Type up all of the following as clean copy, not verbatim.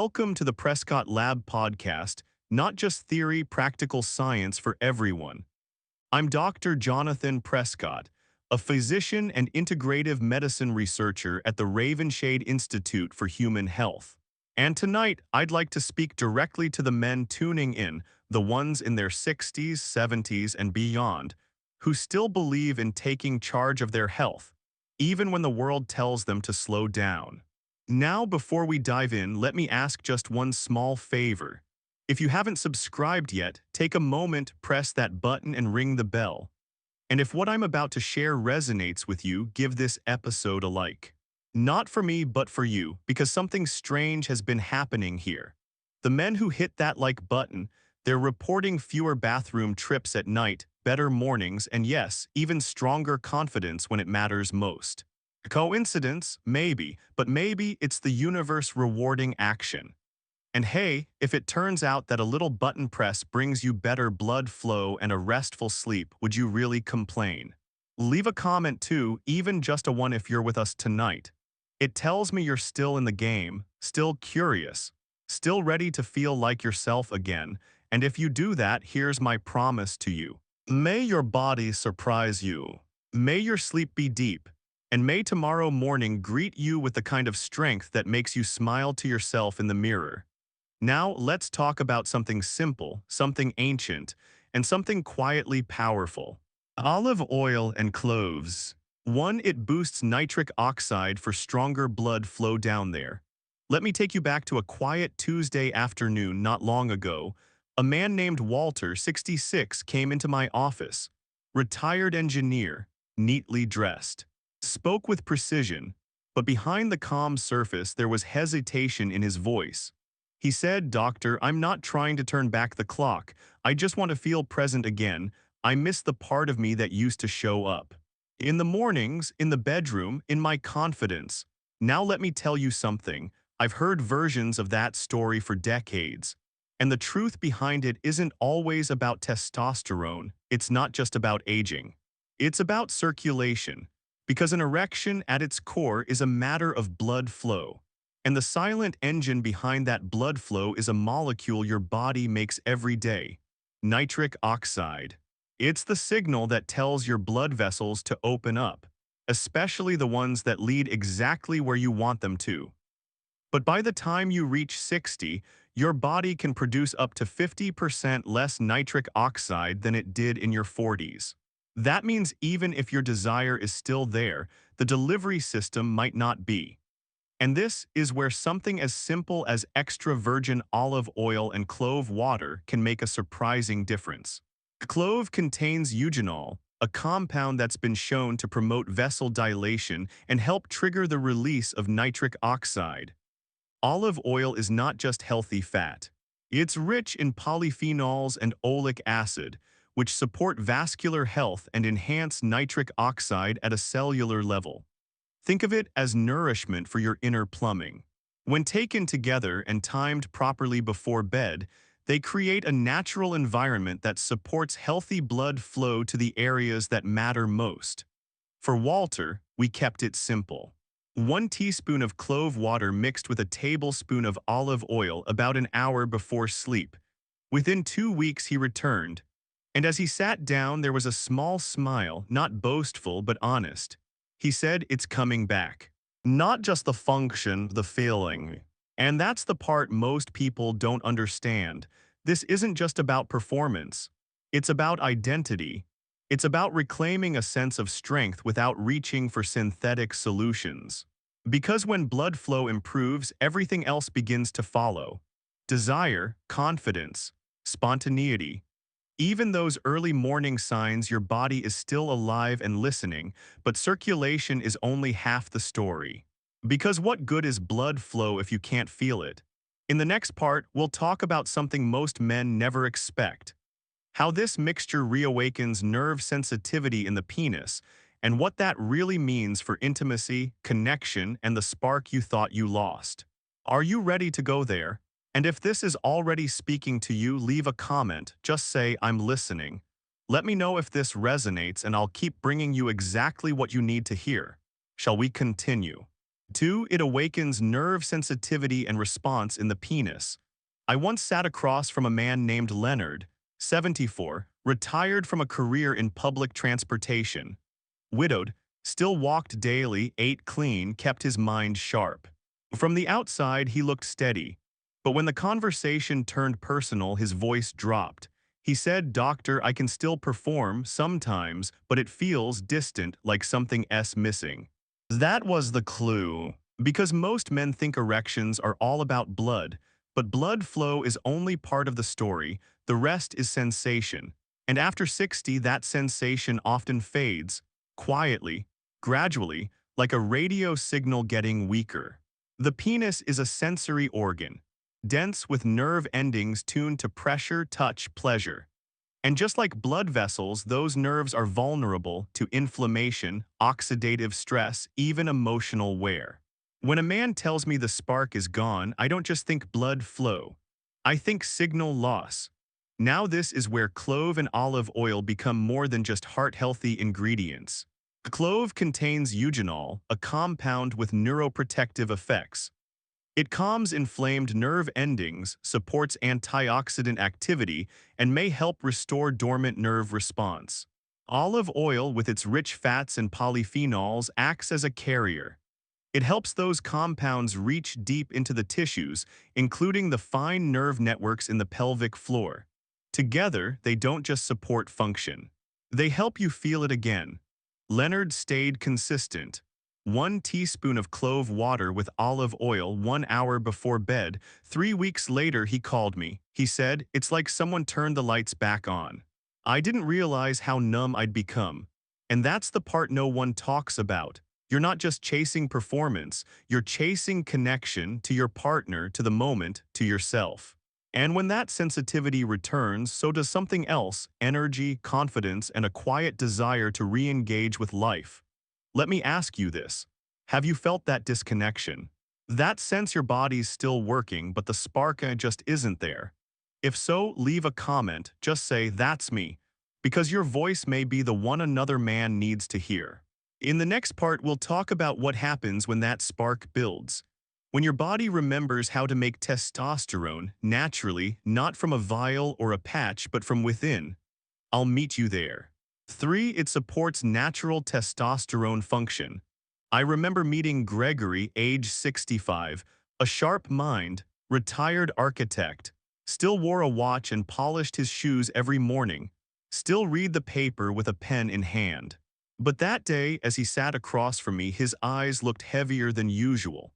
Welcome to the Prescott Lab Podcast, not just theory, practical science for everyone. I'm Dr. Jonathan Prescott, a physician and integrative medicine researcher at the Ravenshade Institute for Human Health. And tonight, I'd like to speak directly to the men tuning in, the ones in their 60s, 70s, and beyond, who still believe in taking charge of their health, even when the world tells them to slow down. Now, before we dive in, let me ask just one small favor. If you haven't subscribed yet, take a moment, press that button, and ring the bell. And if what I'm about to share resonates with you, give this episode a like. Not for me, but for you, because something strange has been happening here. The men who hit that like button, they're reporting fewer bathroom trips at night, better mornings, and yes, even stronger confidence when it matters most. Coincidence? Maybe, but maybe it's the universe rewarding action. And hey, if it turns out that a little button press brings you better blood flow and a restful sleep, would you really complain? Leave a comment too, even just a one if you're with us tonight. It tells me you're still in the game, still curious, still ready to feel like yourself again, and if you do that, here's my promise to you. May your body surprise you. May your sleep be deep. And may tomorrow morning greet you with the kind of strength that makes you smile to yourself in the mirror. Now, let's talk about something simple, something ancient, and something quietly powerful. Olive oil and cloves. One, it boosts nitric oxide for stronger blood flow down there. Let me take you back to a quiet Tuesday afternoon not long ago. A man named Walter, 66, came into my office. Retired engineer, neatly dressed. Spoke with precision, but behind the calm surface there was hesitation in his voice. He said, "Doctor, I'm not trying to turn back the clock. I just want to feel present again. I miss the part of me that used to show up. In the mornings, in the bedroom, in my confidence. Now let me tell you something. I've heard versions of that story for decades. And the truth behind it isn't always about testosterone. It's not just about aging. It's about circulation. Because an erection at its core is a matter of blood flow. And the silent engine behind that blood flow is a molecule your body makes every day. Nitric oxide. It's the signal that tells your blood vessels to open up, especially the ones that lead exactly where you want them to. But by the time you reach 60, your body can produce up to 50% less nitric oxide than it did in your 40s. That means even if your desire is still there, the delivery system might not be. And this is where something as simple as extra virgin olive oil and clove water can make a surprising difference. Clove contains eugenol, a compound that's been shown to promote vessel dilation and help trigger the release of nitric oxide. Olive oil is not just healthy fat. It's rich in polyphenols and oleic acid, which support vascular health and enhance nitric oxide at a cellular level. Think of it as nourishment for your inner plumbing. When taken together and timed properly before bed, they create a natural environment that supports healthy blood flow to the areas that matter most. For Walter, we kept it simple. 1 teaspoon of clove water mixed with a tablespoon of olive oil about an hour before sleep. Within 2 weeks he returned, and as he sat down there was a small smile, not boastful but honest. He said, "It's coming back. Not just the function, the feeling." And that's the part most people don't understand. This isn't just about performance. It's about identity. It's about reclaiming a sense of strength without reaching for synthetic solutions. Because when blood flow improves, everything else begins to follow. Desire, confidence, spontaneity. Even those early morning signs your body is still alive and listening, but circulation is only half the story. Because what good is blood flow if you can't feel it? In the next part, we'll talk about something most men never expect. How this mixture reawakens nerve sensitivity in the penis, and what that really means for intimacy, connection, and the spark you thought you lost. Are you ready to go there? And if this is already speaking to you, leave a comment. Just say, "I'm listening." Let me know if this resonates and I'll keep bringing you exactly what you need to hear. Shall we continue? 2. It awakens nerve sensitivity and response in the penis. I once sat across from a man named Leonard, 74, retired from a career in public transportation. Widowed, still walked daily, ate clean, kept his mind sharp. From the outside, he looked steady. But when the conversation turned personal, his voice dropped. He said, "Doctor, I can still perform sometimes, but it feels distant, like something missing." That was the clue. Because most men think erections are all about blood, but blood flow is only part of the story. The rest is sensation. And after 60, that sensation often fades, quietly, gradually, like a radio signal getting weaker. The penis is a sensory organ, dense with nerve endings tuned to pressure, touch, pleasure. And just like blood vessels, those nerves are vulnerable to inflammation, oxidative stress, even emotional wear. When a man tells me the spark is gone, I don't just think blood flow. I think signal loss. Now this is where clove and olive oil become more than just heart-healthy ingredients. Clove contains eugenol, a compound with neuroprotective effects. It calms inflamed nerve endings, supports antioxidant activity, and may help restore dormant nerve response. Olive oil, with its rich fats and polyphenols, acts as a carrier. It helps those compounds reach deep into the tissues, including the fine nerve networks in the pelvic floor. Together, they don't just support function. They help you feel it again. Leonard stayed consistent. 1 teaspoon of clove water with olive oil 1 hour before bed. 3 weeks later, he called me. He said, "It's like someone turned the lights back on." I didn't realize how numb I'd become. And that's the part no one talks about. You're not just chasing performance, you're chasing connection to your partner, to the moment, to yourself. And when that sensitivity returns, so does something else: energy, confidence, and a quiet desire to re-engage with life. Let me ask you this. Have you felt that disconnection? That sense your body's still working, but the spark just isn't there? If so, leave a comment. Just say, "That's me," because your voice may be the one another man needs to hear. In the next part, we'll talk about what happens when that spark builds. When your body remembers how to make testosterone naturally, not from a vial or a patch, but from within. I'll meet you there. 3. It supports natural testosterone function. I remember meeting Gregory, age 65, a sharp mind, retired architect, still wore a watch and polished his shoes every morning, still read the paper with a pen in hand. But that day, as he sat across from me, his eyes looked heavier than usual.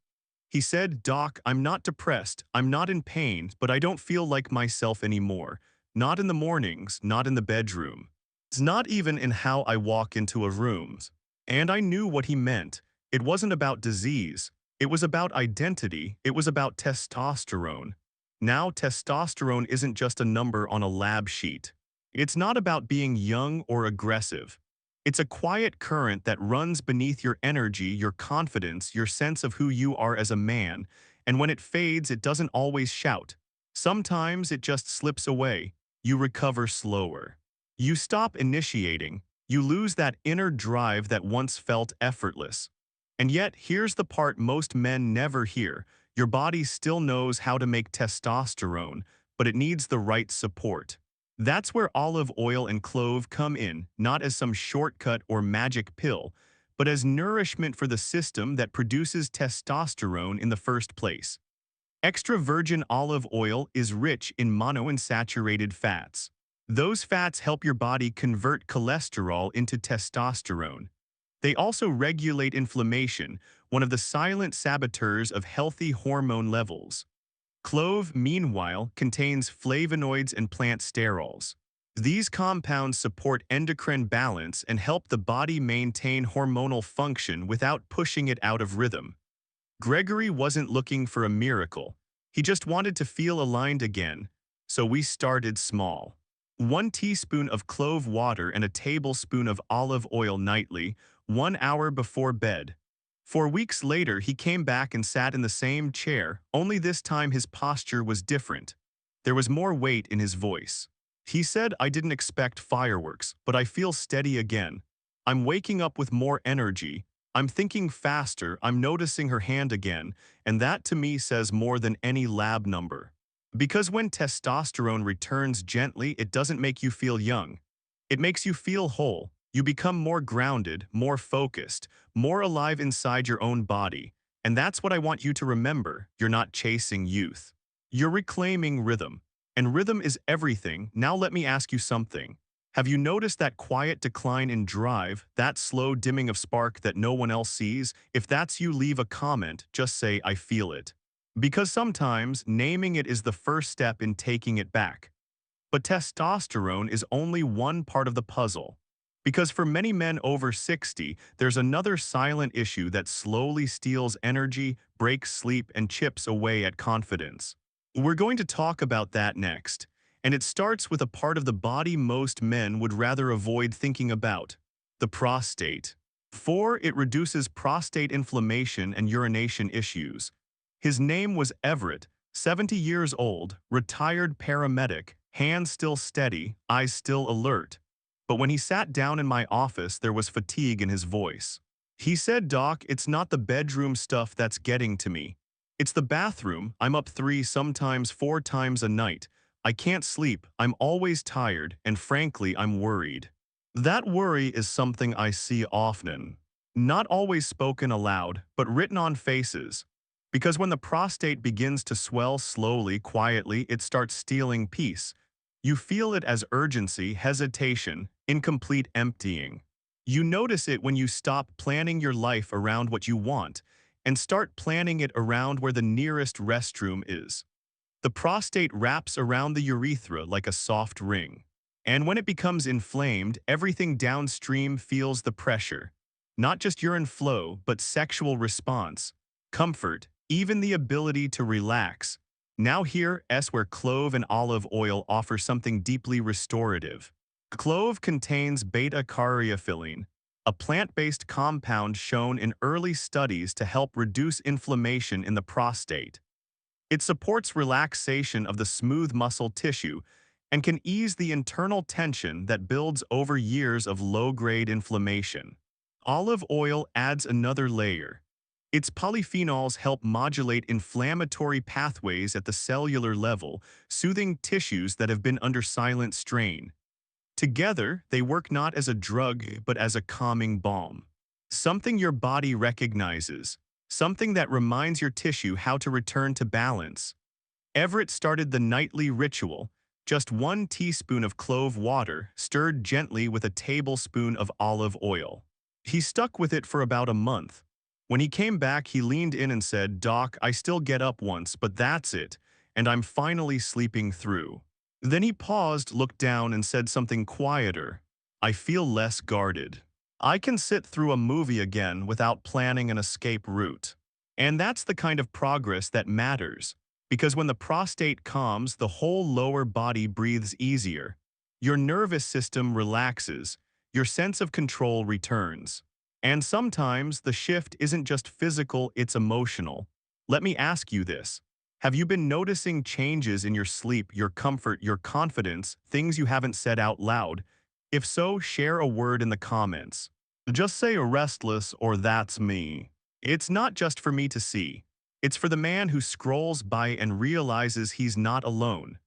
He said, "Doc, I'm not depressed, I'm not in pain, but I don't feel like myself anymore. Not in the mornings, not in the bedroom. It's not even in how I walk into a room." And I knew what he meant. It wasn't about disease. It was about identity. It was about testosterone. Now, testosterone isn't just a number on a lab sheet. It's not about being young or aggressive. It's a quiet current that runs beneath your energy, your confidence, your sense of who you are as a man. And when it fades, it doesn't always shout. Sometimes it just slips away. You recover slower. You stop initiating. You lose that inner drive that once felt effortless. And yet, here's the part most men never hear. Your body still knows how to make testosterone, but it needs the right support. That's where olive oil and clove come in, not as some shortcut or magic pill, but as nourishment for the system that produces testosterone in the first place. Extra virgin olive oil is rich in monounsaturated fats. Those fats help your body convert cholesterol into testosterone. They also regulate inflammation, one of the silent saboteurs of healthy hormone levels. Clove, meanwhile, contains flavonoids and plant sterols. These compounds support endocrine balance and help the body maintain hormonal function without pushing it out of rhythm. Gregory wasn't looking for a miracle. He just wanted to feel aligned again, so we started small. 1 teaspoon of clove water and a tablespoon of olive oil nightly, 1 hour before bed. 4 weeks later, he came back and sat in the same chair, only this time his posture was different. There was more weight in his voice. He said, "I didn't expect fireworks, but I feel steady again. I'm waking up with more energy, I'm thinking faster, I'm noticing her hand again, and that to me says more than any lab number. Because when testosterone returns gently, it doesn't make you feel young. It makes you feel whole. You become more grounded, more focused, more alive inside your own body. And that's what I want you to remember. You're not chasing youth. You're reclaiming rhythm. And rhythm is everything. Now let me ask you something. Have you noticed that quiet decline in drive, that slow dimming of spark that no one else sees? If that's you, leave a comment. Just say, I feel it. Because sometimes naming it is the first step in taking it back. But testosterone is only one part of the puzzle. Because for many men over 60, there's another silent issue that slowly steals energy, breaks sleep, and chips away at confidence. We're going to talk about that next. And it starts with a part of the body most men would rather avoid thinking about, the prostate. 4. It reduces prostate inflammation and urination issues. His name was Everett, 70 years old, retired paramedic, hands still steady, eyes still alert. But when he sat down in my office, there was fatigue in his voice. He said, Doc, it's not the bedroom stuff that's getting to me. It's the bathroom. I'm up 3, sometimes 4 times a night. I can't sleep, I'm always tired, and frankly, I'm worried. That worry is something I see often. Not always spoken aloud, but written on faces. Because when the prostate begins to swell slowly, quietly, it starts stealing peace. You feel it as urgency, hesitation, incomplete emptying. You notice it when you stop planning your life around what you want and start planning it around where the nearest restroom is. The prostate wraps around the urethra like a soft ring. And when it becomes inflamed, everything downstream feels the pressure. Not just urine flow, but sexual response, comfort, even the ability to relax. Now here, where clove and olive oil offer something deeply restorative. Clove contains beta-caryophyllene, a plant-based compound shown in early studies to help reduce inflammation in the prostate. It supports relaxation of the smooth muscle tissue and can ease the internal tension that builds over years of low-grade inflammation. Olive oil adds another layer. Its polyphenols help modulate inflammatory pathways at the cellular level, soothing tissues that have been under silent strain. Together, they work not as a drug but as a calming balm. Something your body recognizes. Something that reminds your tissue how to return to balance. Everett started the nightly ritual, just 1 teaspoon of clove water stirred gently with a tablespoon of olive oil. He stuck with it for about a month. When he came back, he leaned in and said, Doc, I still get up once, but that's it, and I'm finally sleeping through. Then he paused, looked down, and said something quieter. I feel less guarded. I can sit through a movie again without planning an escape route. And that's the kind of progress that matters, because when the prostate calms, the whole lower body breathes easier. Your nervous system relaxes, your sense of control returns. And sometimes the shift isn't just physical, it's emotional. Let me ask you this. Have you been noticing changes in your sleep, your comfort, your confidence, things you haven't said out loud? If so, share a word in the comments. Just say restless or that's me. It's not just for me to see. It's for the man who scrolls by and realizes he's not alone.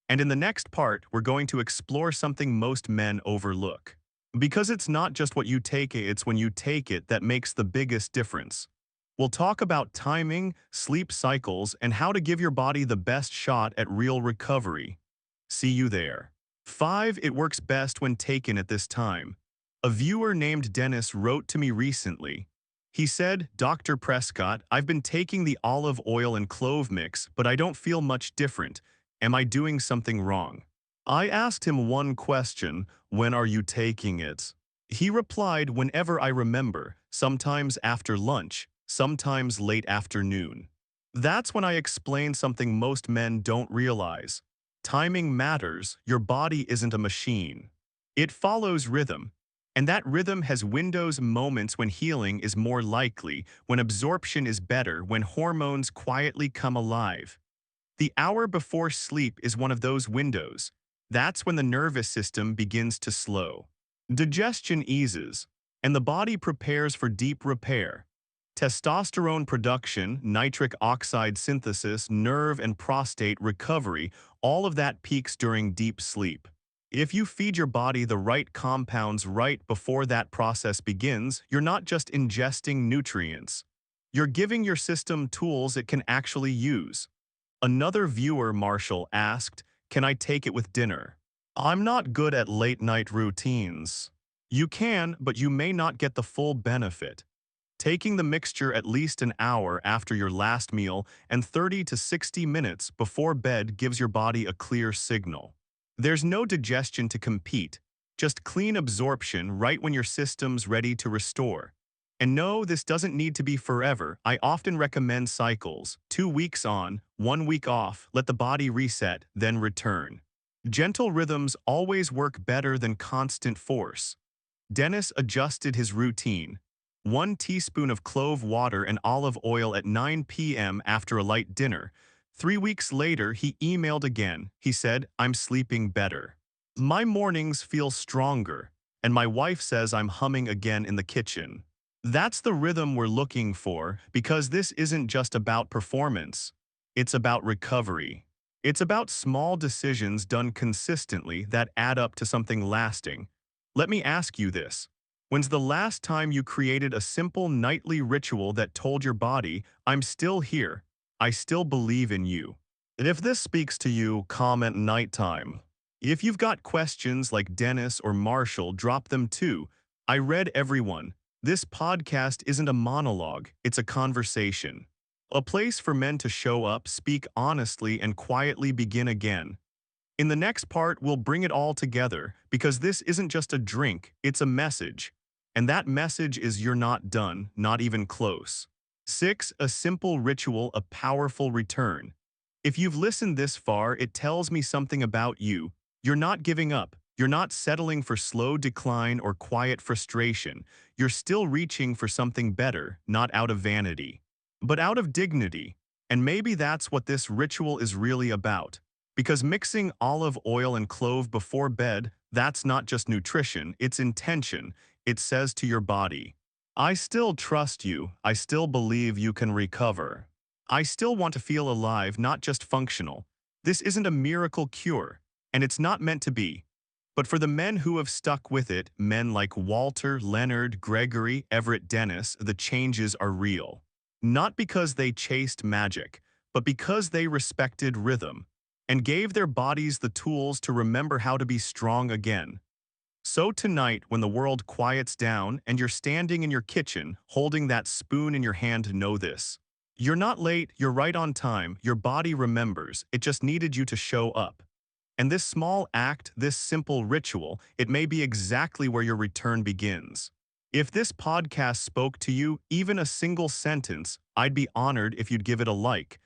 And in the next part, we're going to explore something most men overlook. Because it's not just what you take, it's when you take it that makes the biggest difference. We'll talk about timing, sleep cycles, and how to give your body the best shot at real recovery. See you there. 5. It works best when taken at this time. A viewer named Dennis wrote to me recently. He said, Dr. Prescott, I've been taking the olive oil and clove mix, but I don't feel much different. Am I doing something wrong? I asked him one question, when are you taking it? He replied, whenever I remember, sometimes after lunch, sometimes late afternoon. That's when I explained something most men don't realize. Timing matters, your body isn't a machine. It follows rhythm. And that rhythm has windows, moments when healing is more likely, when absorption is better, when hormones quietly come alive. The hour before sleep is one of those windows. That's when the nervous system begins to slow. Digestion eases. and the body prepares for deep repair. Testosterone production, nitric oxide synthesis, nerve and prostate recovery, all of that peaks during deep sleep. If you feed your body the right compounds right before that process begins, you're not just ingesting nutrients. You're giving your system tools it can actually use. Another viewer, Marshall, asked, "Can I take it with dinner? I'm not good at late-night routines." You can, but you may not get the full benefit. Taking the mixture at least an hour after your last meal and 30 to 60 minutes before bed gives your body a clear signal. There's no digestion to compete, just clean absorption right when your system's ready to restore. And no, this doesn't need to be forever. I often recommend cycles, 2 weeks on, 1 week off, let the body reset, then return. Gentle rhythms always work better than constant force. Dennis adjusted his routine. 1 teaspoon of clove water and olive oil at 9 p.m. after a light dinner. 3 weeks later, he emailed again. He said, "I'm sleeping better. My mornings feel stronger, and my wife says I'm humming again in the kitchen." That's the rhythm we're looking for, because this isn't just about performance. It's about recovery. It's about small decisions done consistently that add up to something lasting. Let me ask you this. When's the last time you created a simple nightly ritual that told your body, "I'm still here. I still believe in you"? And if this speaks to you, comment nighttime. If you've got questions like Dennis or Marshall, drop them too. I read everyone. This podcast isn't a monologue, it's a conversation. A place for men to show up, speak honestly, and quietly begin again. In the next part, we'll bring it all together, because this isn't just a drink, it's a message. And that message is you're not done, not even close. 6. A simple ritual, a powerful return. If you've listened this far, it tells me something about you. You're not giving up. You're not settling for slow decline or quiet frustration. You're still reaching for something better, not out of vanity, but out of dignity. And maybe that's what this ritual is really about. Because mixing olive oil and clove before bed, that's not just nutrition, it's intention. It says to your body, "I still trust you, I still believe you can recover. I still want to feel alive, not just functional." This isn't a miracle cure, and it's not meant to be. But for the men who have stuck with it, men like Walter, Leonard, Gregory, Everett, Dennis, the changes are real. Not because they chased magic, but because they respected rhythm and gave their bodies the tools to remember how to be strong again. So tonight, when the world quiets down and you're standing in your kitchen, holding that spoon in your hand, know this. You're not late, you're right on time, your body remembers, it just needed you to show up. And this small act, this simple ritual, it may be exactly where your return begins. If this podcast spoke to you, even a single sentence, I'd be honored if you'd give it a like.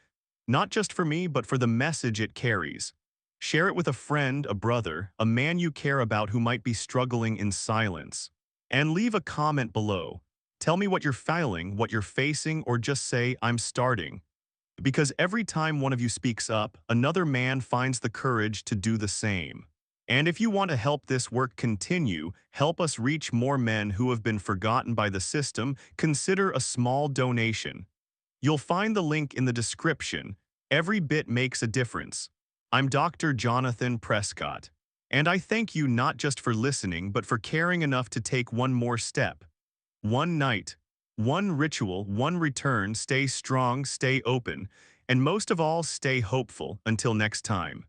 Not just for me, but for the message it carries. Share it with a friend, a brother, a man you care about who might be struggling in silence. And leave a comment below. Tell me what you're feeling, what you're facing, or just say, "I'm starting." Because every time one of you speaks up, another man finds the courage to do the same. And if you want to help this work continue, help us reach more men who have been forgotten by the system, consider a small donation. You'll find the link in the description. Every bit makes a difference. I'm Dr. Jonathan Prescott, and I thank you not just for listening, but for caring enough to take one more step. One night, one ritual, one return. Stay strong, stay open, and most of all, stay hopeful. Until next time.